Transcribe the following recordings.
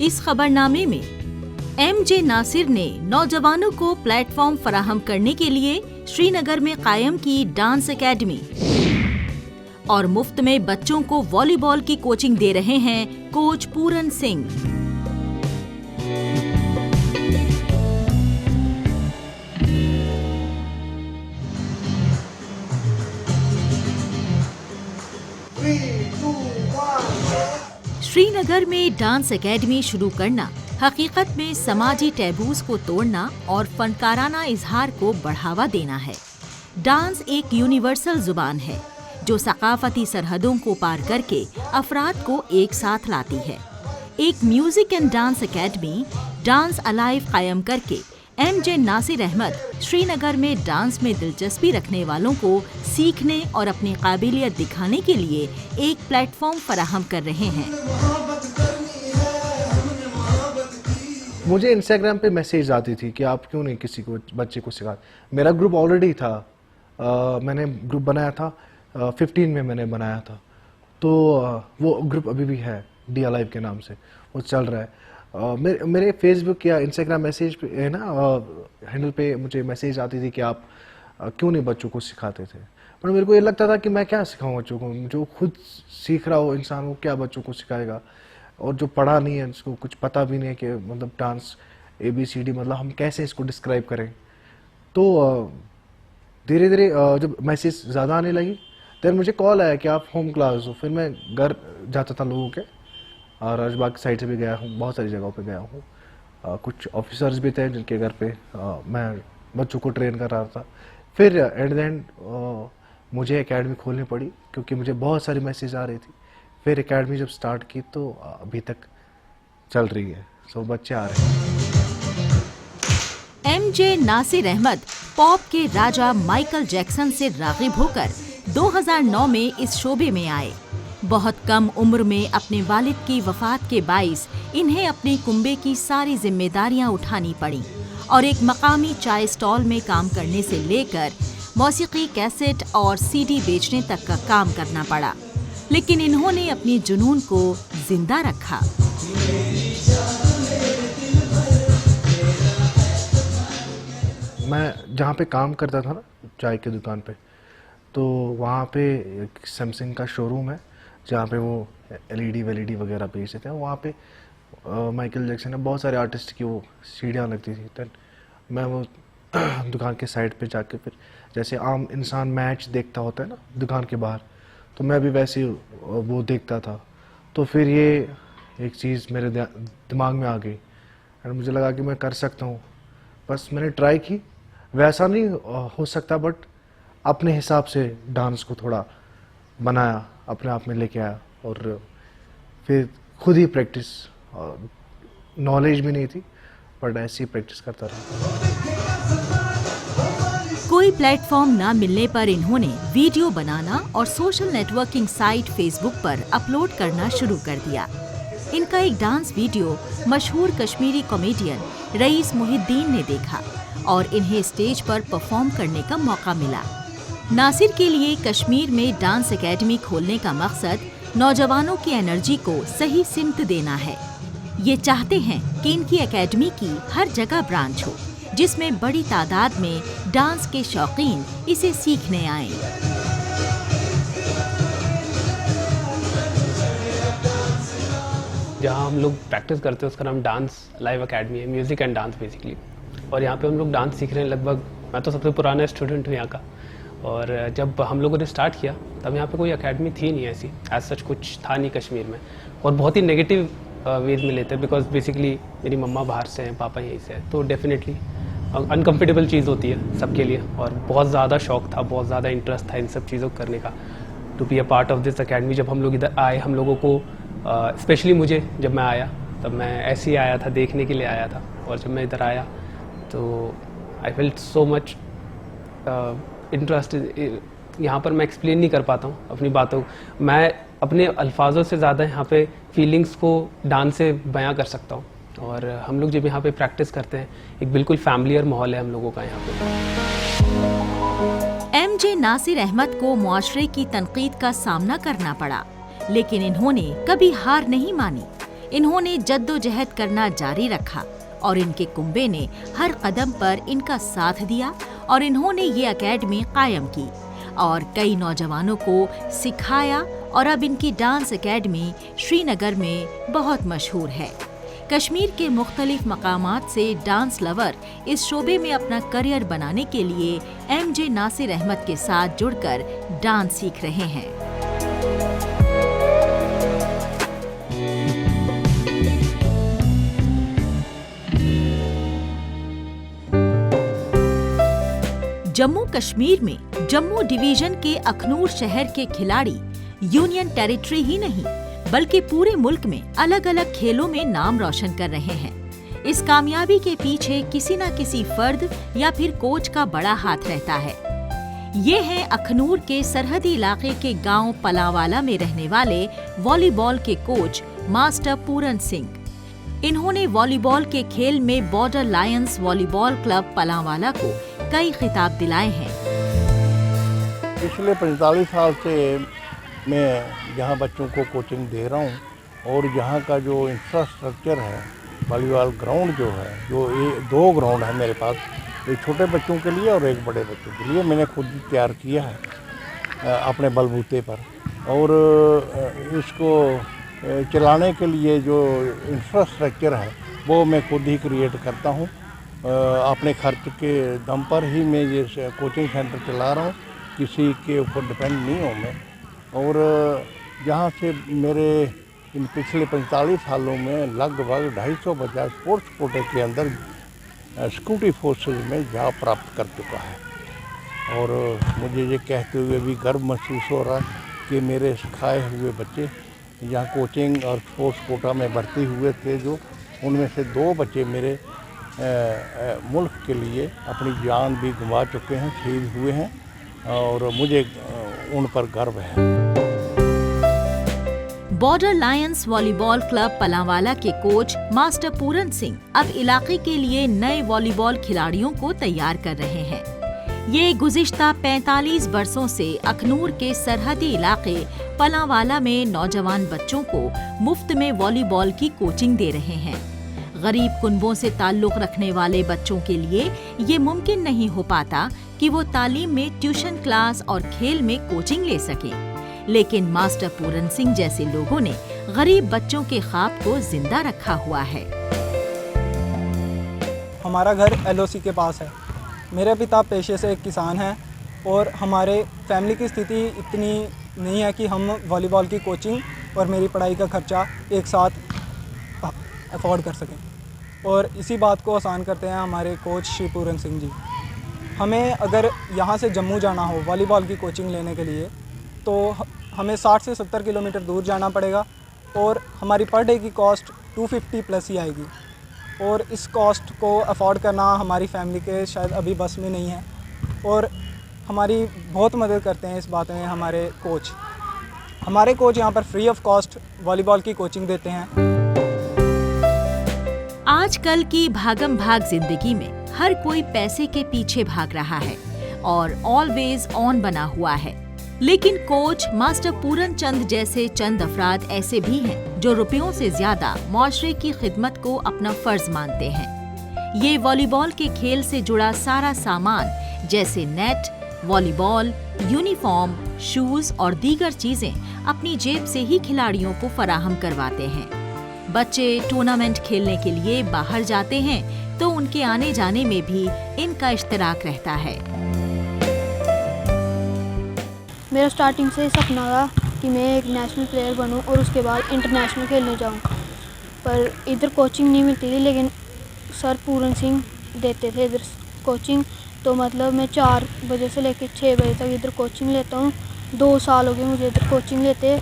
इस खबरनामे में MJ नासिर ने नौजवानों को प्लेटफॉर्म फराहम करने के लिए श्रीनगर में कायम की डांस एकेडमी और मुफ्त में बच्चों को वॉलीबॉल की कोचिंग दे रहे हैं कोच पूरन सिंह। श्रीनगर में डांस एकेडमी शुरू करना हकीकत में समाजी टैबूज को तोड़ना और फनकाराना इजहार को बढ़ावा देना है। डांस एक यूनिवर्सल जुबान है जो सकाफती सरहदों को पार करके अफराद को एक साथ लाती है। एक music and dance academy dance alive कायम करके MJ नासिर अहमद श्रीनगर में डांस में दिलचस्पी रखने वालों को सीखने और अपनी काबिलियत दिखाने के लिए एक प्लेटफॉर्म फराहम कर रहे हैं। मुझे इंस्टाग्राम पे मैसेज आती थी कि आप क्यों नहीं किसी को बच्चे को सिखा। मेरा ग्रुप ऑलरेडी था, मैंने ग्रुप बनाया था 15 में मैंने बनाया था, तो वो ग्रुप अभी भी है डी अलाइव के नाम से, वो चल रहा है। मेरे फेसबुक या इंस्टाग्राम मैसेज पे है ना हैंडल पे मुझे मैसेज आती थी कि आप क्यों नहीं बच्चों को सिखाते थे। पर मेरे को ये लगता था कि मैं क्या सिखाऊं बच्चों को, जो खुद सीख रहा हो इंसान वो क्या बच्चों को सिखाएगा, और जो पढ़ा नहीं है जिसको कुछ पता भी नहीं है कि मतलब डांस ABCD मतलब हम कैसे इसको डिस्क्राइब करें। तो धीरे धीरे जब मैसेज ज़्यादा आने लगी तो मुझे कॉल आया कि आप होम क्लास हो। फिर मैं घर जाता था लोगों के, और राजबाग साइड से भी गया हूँ, बहुत सारी जगहों पे गया हूँ। कुछ ऑफिसर्स भी थे जिनके घर पे मैं बच्चों को ट्रेन कर रहा था। फिर एट द एंड मुझे एकेडमी खोलनी पड़ी क्योंकि मुझे बहुत सारी मैसेज आ रही थी। फिर एकेडमी जब स्टार्ट की तो अभी तक चल रही है, सब बच्चे आ रहे हैं। MJ नासिर अहमद पॉप के राजा माइकल जैक्सन से रागिब होकर 2009 में इस शोबे में आए। बहुत कम उम्र में अपने वालिद की वफात के बाइस इन्हें अपने कुंबे की सारी जिम्मेदारियां उठानी पड़ी और एक मकामी चाय स्टॉल में काम करने से लेकर मौसीकी कैसेट और CD बेचने तक का काम करना पड़ा, लेकिन इन्होंने अपनी जुनून को जिंदा रखा। मैं जहाँ पे काम करता था ना चाय की दुकान पे, तो वहाँ पे एक सैमसंग का शोरूम है जहाँ पे वो LED वगैरह बेचते थे। वहाँ पे माइकल जैक्सन ने बहुत सारे आर्टिस्ट की वो सीढ़ियाँ लगती थी। तो मैं वो दुकान के साइड पे जाके फिर जैसे आम इंसान मैच देखता होता है ना दुकान के बाहर, तो मैं भी वैसे ही वो देखता था। तो फिर ये एक चीज़ मेरे दिमाग में आ गई और मुझे लगा कि मैं कर सकता हूँ। बस मैंने ट्राई की, वैसा नहीं हो सकता बट अपने हिसाब से डांस को थोड़ा बनाया, अपने आप में लेके आया, और फिर खुद ही प्रैक्टिस, नॉलेज भी नहीं थी बट ऐसी प्रैक्टिस करता रहा। कोई प्लेटफॉर्म ना मिलने पर इन्होंने वीडियो बनाना और सोशल नेटवर्किंग साइट फेसबुक पर अपलोड करना शुरू कर दिया। इनका एक डांस वीडियो मशहूर कश्मीरी कॉमेडियन रईस मुहिद्दीन ने देखा और इन्हें स्टेज पर परफॉर्म करने का मौका मिला। नासिर के लिए कश्मीर में डांस एकेडमी खोलने का मकसद नौजवानों की एनर्जी को सही सिमत देना है। ये चाहते हैं कि इनकी एकेडमी की हर जगह ब्रांच हो जिसमें बड़ी तादाद में डांस के शौकीन इसे सीखने आएं। जहाँ हम लोग प्रैक्टिस करते हैं उसका नाम डांस लाइव एकेडमी है, म्यूज़िक एंड डांस बेसिकली। और यहाँ पे हम लोग डांस सीख रहे हैं। लगभग मैं तो सबसे पुराना स्टूडेंट हूँ यहाँ का, और जब हम लोगों ने स्टार्ट किया तब यहाँ पे कोई एकेडमी थी नहीं ऐसी, एज सच कुछ था नहीं कश्मीर में, और बहुत ही नेगेटिव वेज में लेते हैं बिकॉज बेसिकली मेरी मम्मा बाहर से हैं, पापा यहीं से हैं, तो डेफिनेटली अनकम्फर्टेबल चीज़ होती है सबके लिए। और बहुत ज़्यादा शौक था, बहुत ज़्यादा इंटरेस्ट था इन सब चीज़ों को करने का, to be a part of this academy. जब हम लोग इधर आए, हम लोगों को स्पेशली मुझे जब मैं आया तब मैं ऐसे ही आया था, देखने के लिए आया था, और जब मैं इधर आया तो I felt so much interest. यहाँ पर मैं एक्सप्लेन नहीं कर पाता हूँ अपनी बातों, मैं अपने अल्फाजों से ज़्यादा यहाँ पे फीलिंग्स को डांस से बयां कर सकता हूँ। और हम लोग जब यहाँ पे प्रैक्टिस करते हैं, एक बिल्कुल फैमिलियर माहौल है हम लोगों का यहाँ पे। MJ नासिर अहमद को मुआशरे की तनकीद का सामना करना पड़ा, लेकिन इन्होंने कभी हार नहीं मानी। इन्होंने जद्दोजहद करना जारी रखा और इनके कुंबे ने हर कदम पर इनका साथ दिया और इन्होंने ये एकेडमी कायम की और कई नौजवानों को सिखाया और अब इनकी डांस एकेडमी श्रीनगर में बहुत मशहूर है। कश्मीर के मुख्तलिफ मकामात से डांस लवर इस शोबे में अपना करियर बनाने के लिए MJ नासिर अहमद के साथ जुड़कर डांस सीख रहे हैं। जम्मू कश्मीर में जम्मू डिवीजन के अखनूर शहर के खिलाड़ी यूनियन टेरिटरी ही नहीं बल्कि पूरे मुल्क में अलग अलग खेलों में नाम रोशन कर रहे हैं। इस कामयाबी के पीछे किसी न किसी फर्द या फिर कोच का बड़ा हाथ रहता है। ये हैं अखनूर के सरहदी इलाके के गांव पलावाला में रहने वाले वॉलीबॉल के कोच मास्टर पूरन सिंह। इन्होंने वॉलीबॉल के खेल में बॉर्डर लायंस वॉलीबॉल क्लब पलावाला को कई खिताब दिलाए हैं। पिछले 45 साल से मैं यहाँ बच्चों को कोचिंग दे रहा हूँ और यहाँ का जो इंफ्रास्ट्रक्चर है, वॉलीबॉल ग्राउंड जो है, जो 2 ग्राउंड है मेरे पास, एक छोटे बच्चों के लिए और एक बड़े बच्चों के लिए, मैंने खुद ही तैयार किया है अपने बलबूते पर। और इसको चलाने के लिए जो इंफ्रास्ट्रक्चर है वो मैं खुद ही क्रिएट करता हूँ। अपने खर्च के दम पर ही मैं ये कोचिंग सेंटर चला रहा हूँ, किसी के ऊपर डिपेंड नहीं हूँ मैं। और जहाँ से मेरे इन पिछले 45 सालों में लगभग 250 बच्चा स्पोर्ट्स कोटे के अंदर सिक्योरिटी फोर्सेस में जॉब प्राप्त कर चुका है। और मुझे ये कहते हुए भी गर्व महसूस हो रहा है कि मेरे सिखाए हुए बच्चे यहाँ कोचिंग और स्पोर्ट्स कोटा में भर्ती हुए थे, जो उनमें से 2 बच्चे मेरे मुल्क के लिए अपनी जान भी गंवा चुके हैं, शहीद हुए हैं और मुझे उन पर गर्व है। बॉर्डर लायंस वॉलीबॉल क्लब पलावाला के कोच मास्टर पूरन सिंह अब इलाके के लिए नए वॉलीबॉल खिलाड़ियों को तैयार कर रहे हैं। ये गुज़िश्ता 45 वर्षों से अखनूर के सरहदी इलाके पलावाला में नौजवान बच्चों को मुफ्त में वॉलीबॉल की कोचिंग दे रहे हैं। गरीब कुनबों से ताल्लुक रखने वाले बच्चों के लिए ये मुमकिन नहीं हो पाता कि वो तालीम में ट्यूशन क्लास और खेल में कोचिंग ले सकें, लेकिन मास्टर पूरन सिंह जैसे लोगों ने गरीब बच्चों के ख्वाब को जिंदा रखा हुआ है। हमारा घर LOC के पास है। मेरे पिता पेशे से एक किसान हैं और हमारे फैमिली की स्थिति इतनी नहीं है कि हम वॉलीबॉल की कोचिंग और मेरी पढ़ाई का खर्चा एक साथ अफोर्ड कर सकें। और इसी बात को आसान करते हैं हमारे कोच श्री पूरन सिंह जी। हमें अगर यहाँ से जम्मू जाना हो वॉलीबॉल की कोचिंग लेने के लिए तो हमें 60 से 70 किलोमीटर दूर जाना पड़ेगा और हमारी पर डे की कॉस्ट 250 प्लस ही आएगी। और इस कॉस्ट को अफोर्ड करना हमारी फैमिली के शायद अभी बस में नहीं है। और हमारी बहुत मदद करते हैं इस बात में हमारे कोच। हमारे कोच यहाँ पर फ्री ऑफ कॉस्ट वॉलीबॉल की कोचिंग देते हैं। आजकल की भागम भाग जिंदगी में हर कोई पैसे के पीछे भाग रहा है और ऑलवेज ऑन बना हुआ है, लेकिन कोच मास्टर पूरन चंद जैसे चंद अफराद ऐसे भी हैं जो रुपयों से ज्यादा माशरे की खिदमत को अपना फर्ज मानते हैं। ये वॉलीबॉल के खेल से जुड़ा सारा सामान जैसे नेट, वॉलीबॉल, यूनिफॉर्म, शूज और दीगर चीजें अपनी जेब से ही खिलाड़ियों को फराहम करवाते हैं। बच्चे टूर्नामेंट खेलने के लिए बाहर जाते हैं तो उनके आने जाने में भी इनका इश्तराक रहता है। मेरा स्टार्टिंग से सपना था कि मैं एक नेशनल प्लेयर बनूं और उसके बाद इंटरनेशनल खेलने जाऊं, पर इधर कोचिंग नहीं मिलती थी, लेकिन सर पूरन सिंह देते थे इधर कोचिंग। तो मतलब मैं 4 बजे से लेकर 6 बजे तक इधर कोचिंग लेता हूं। 2 साल हो गए मुझे इधर कोचिंग लेते।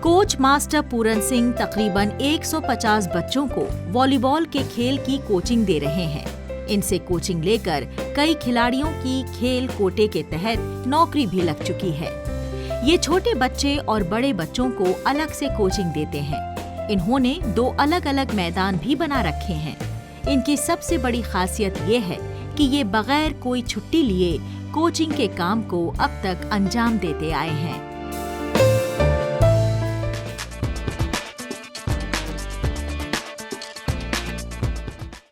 कोच मास्टर पूरन सिंह तकरीबन 150 बच्चों को वॉलीबॉल के खेल की कोचिंग दे रहे हैं। इनसे कोचिंग लेकर कई खिलाड़ियों की खेल कोटे के तहत नौकरी भी लग चुकी है। ये छोटे बच्चे और बड़े बच्चों को अलग से कोचिंग देते हैं। इन्होंने 2 अलग अलग मैदान भी बना रखे हैं। इनकी सबसे बड़ी खासियत ये है कि ये बगैर कोई छुट्टी लिए कोचिंग के काम को अब तक अंजाम देते आए हैं।